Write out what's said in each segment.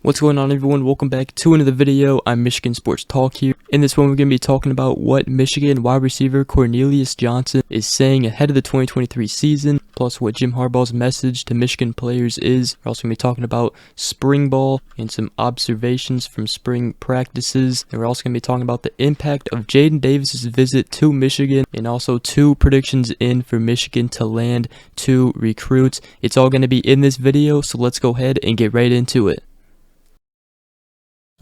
What's going on, everyone? Welcome back to another video. I'm Michigan Sports Talk here. In this one, we're going to be talking about what Michigan wide receiver Cornelius Johnson is saying ahead of the 2023 season, plus what Jim Harbaugh's message to Michigan players is. We're also going to be talking about spring ball and some observations from spring practices. And we're also going to be talking about the impact of Jadyn Davis's visit to Michigan, and also 2 predictions in for Michigan to land 2 recruits. It's all going to be in this video, so let's go ahead and get right into it.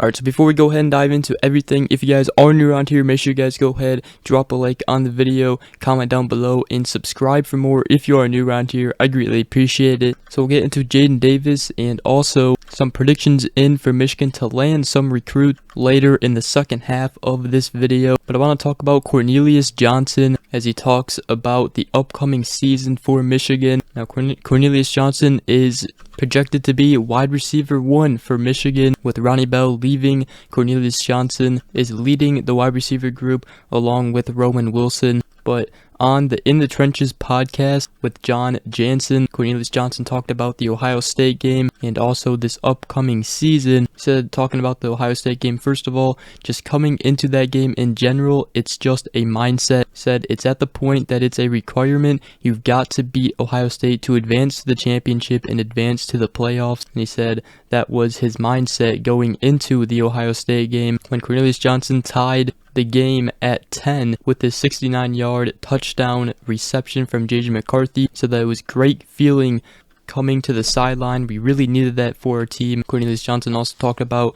Alright, so before we go ahead and dive into everything, if you guys are new around here, make sure you guys go ahead, drop a like on the video, comment down below, and subscribe for more if you are new around here. I greatly appreciate it. So we'll get into Jadyn Davis and also some predictions in for Michigan to land some recruit later in the second half of this video. But I want to talk about Cornelius Johnson as he talks about the upcoming season for Michigan. Now, Cornelius Johnson is projected to be wide receiver 1 for Michigan, with Ronnie Bell leaving. Cornelius Johnson is leading the wide receiver group along with Roman Wilson. But on the In the Trenches podcast with John Jansen, Cornelius Johnson talked about the Ohio State game and also this upcoming season. He said, talking about the Ohio State game, first of all, just coming into that game in general, it's just a mindset. He said it's at the point that it's a requirement. You've got to beat Ohio State to advance to the championship and advance to the playoffs. And he said that was his mindset going into the Ohio State game when Cornelius Johnson tied the game at 10 with his 69-yard touchdown reception from J.J. McCarthy. So that it was great feeling coming to the sideline. We really needed that for our team. Cornelius Johnson also talked about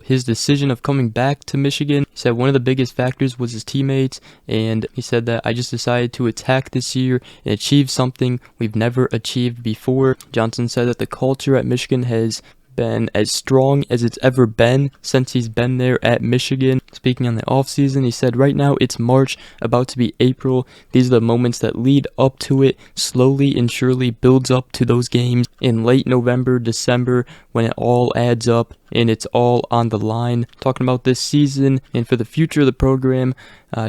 his decision of coming back to Michigan. He said one of the biggest factors was his teammates, and he said that I just decided to attack this year and achieve something we've never achieved before. Johnson said that the culture at Michigan has been as strong as it's ever been since he's been there at Michigan. Speaking on the offseason, he said right now it's March, about to be April. These are the moments that lead up to it. Slowly and surely builds up to those games in late November, December, when it all adds up and it's all on the line. Talking about this season and for the future of the program,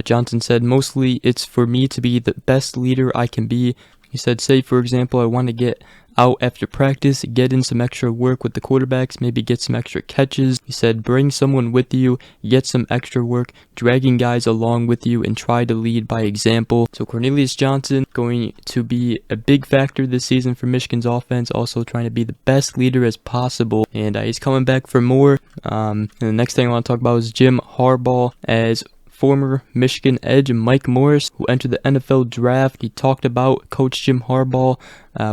Johnson said mostly it's for me to be the best leader I can be. He said, say for example, I want to get out after practice, get in some extra work with the quarterbacks, maybe get some extra catches. He said, bring someone with you, get some extra work, dragging guys along with you, and try to lead by example. So Cornelius Johnson going to be a big factor this season for Michigan's offense, also trying to be the best leader as possible. And he's coming back for more. And the next thing I want to talk about is Jim Harbaugh, as former Michigan edge Mike Morris, who entered the NFL draft. He talked about Coach Jim Harbaugh,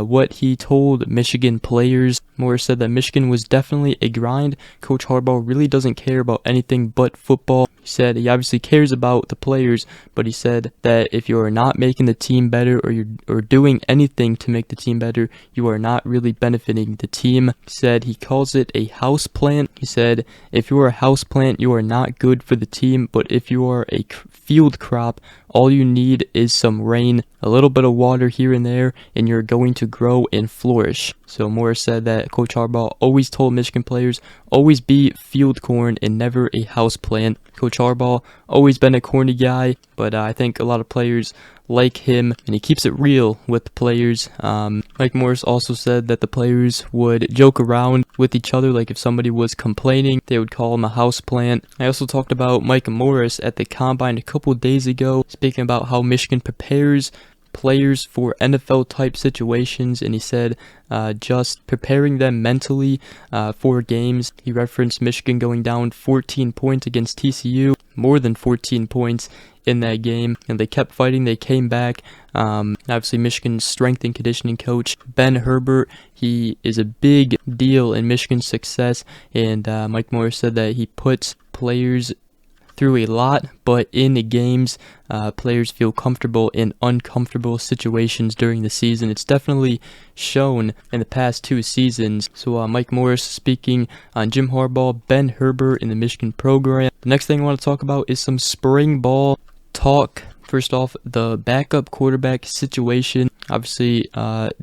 what he told Michigan players. Morris said that Michigan was definitely a grind. Coach Harbaugh really doesn't care about anything but football. He said he obviously cares about the players, but he said that if you are not making the team better or doing anything to make the team better, you are not really benefiting the team. He said he calls it a house plant. He said if you are a house plant, you are not good for the team, but if you are a field crop, all you need is some rain, a little bit of water here and there, and you're going to grow and flourish. So Morris said that Coach Harbaugh always told Michigan players, always be field corn and never a house plant. Coach Harbaugh, always been a corny guy, but I think a lot of players like him, and he keeps it real with the players. Mike Morris also said that the players would joke around with each other, like if somebody was complaining, they would call him a house plant. I also talked about Mike Morris at the Combine a couple days ago, speaking about how Michigan prepares players for NFL type situations, and he said just preparing them mentally for games. He referenced Michigan going down 14 points against TCU, more than 14 points in that game, and they kept fighting. They came back. Obviously Michigan's strength and conditioning coach Ben Herbert, he is a big deal in Michigan's success, and Mike Morris said that he puts players through a lot, but in the games, players feel comfortable in uncomfortable situations during the season. It's definitely shown in the past 2 seasons. So Mike Morris speaking on Jim Harbaugh, Ben Herbert in the Michigan program. The next thing I want to talk about is some spring ball talk. First off, the backup quarterback situation. Obviously,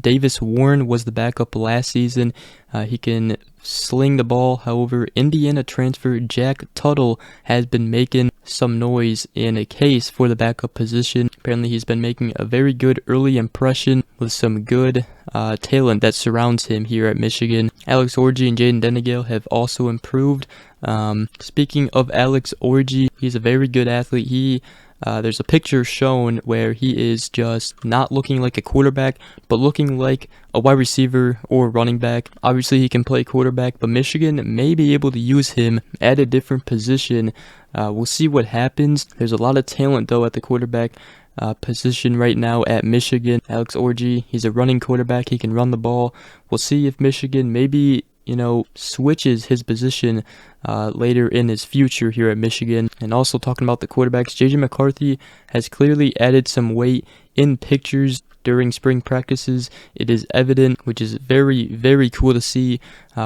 Davis Warren was the backup last season. He can sling the ball. However, Indiana transfer Jack Tuttle has been making some noise in a case for the backup position. Apparently he's been making a very good early impression with some good talent that surrounds him here at Michigan. Alex Orji and Jadyn Davis have also improved. Speaking of Alex Orji, he's a very good athlete. There's a picture shown where he is just not looking like a quarterback, but looking like a wide receiver or running back. Obviously, he can play quarterback, but Michigan may be able to use him at a different position. We'll see what happens. There's a lot of talent, though, at the quarterback position right now at Michigan. Alex Orji, he's a running quarterback. He can run the ball. We'll see if Michigan maybe switches his position later in his future here at Michigan. And also talking about the quarterbacks, J.J. McCarthy has clearly added some weight in pictures during spring practices. It is evident, which is very, very cool to see.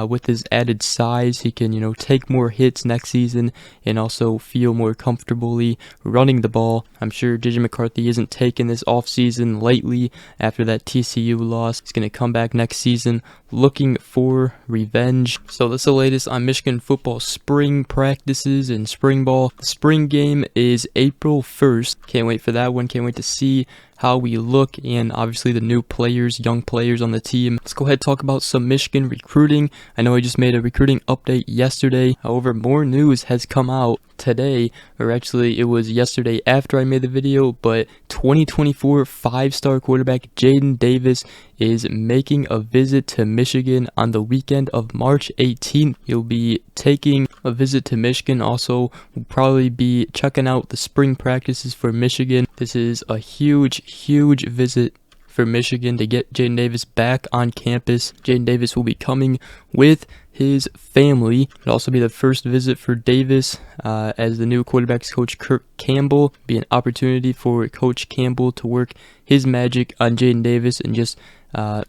With his added size, he can, take more hits next season and also feel more comfortably running the ball. I'm sure J.J. McCarthy isn't taking this offseason lightly after that TCU loss. He's going to come back next season looking for revenge. So that's the latest on Michigan football spring practices and spring ball. The spring game is April 1st. Can't wait for that one. Can't wait to see how we look and obviously the new players, young players on the team. Let's go ahead and talk about some Michigan recruiting. I know I just made a recruiting update yesterday. However, more news has come out today, or actually it was yesterday after I made the video, but 2024 5-star quarterback Jadyn Davis is making a visit to Michigan on the weekend of March 18th. He'll be taking a visit to Michigan. Also, will probably be checking out the spring practices for Michigan. This is a huge visit for Michigan to get Jadyn Davis back on campus. Jadyn Davis will be coming with his family. It'll also be the first visit for Davis as the new quarterbacks coach Kirk Campbell. Be an opportunity for Coach Campbell to work his magic on Jadyn Davis and just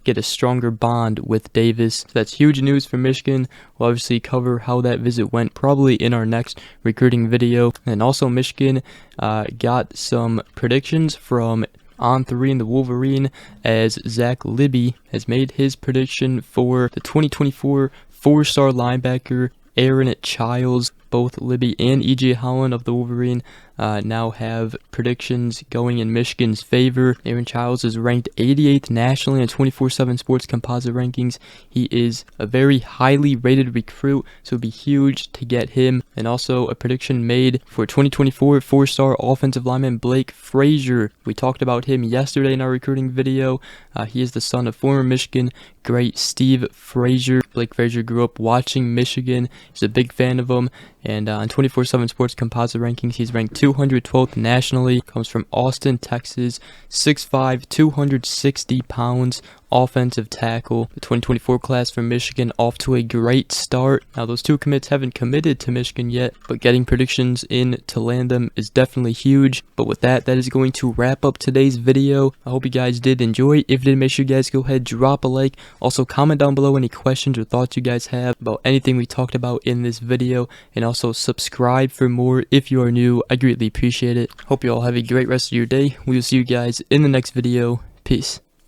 get a stronger bond with Davis. So that's huge news for Michigan. We'll obviously cover how that visit went probably in our next recruiting video. And also Michigan got some predictions from On3 and the Wolverine, as Zach Libby has made his prediction for the 2024 4-star linebacker Aaron Childs. Both Libby and E.J. Holland of the Wolverine now have predictions going in Michigan's favor. Aaron Childs is ranked 88th nationally on 24/7 Sports composite rankings. He is a very highly rated recruit, so it'd be huge to get him. And also a prediction made for 2024 4-star offensive lineman Blake Frazier. We talked about him yesterday in our recruiting video. He is the son of former Michigan great Steve Frazier. Blake Frazier grew up watching Michigan. He's a big fan of them. And on 24/7 Sports composite rankings, he's ranked 212th nationally. Comes from Austin, Texas. 6'5", 260 pounds. Offensive tackle. The 2024 class from Michigan off to a great start. Now those two commits haven't committed to Michigan yet, but getting predictions in to land them is definitely huge. But with that is going to wrap up today's video. I hope you guys did enjoy. If you did, make sure you guys go ahead, drop a like. Also comment down below any questions or thoughts you guys have about anything we talked about in this video. And also subscribe for more if you are new. I greatly appreciate it. Hope you all have a great rest of your day. We will see you guys in the next video. Peace.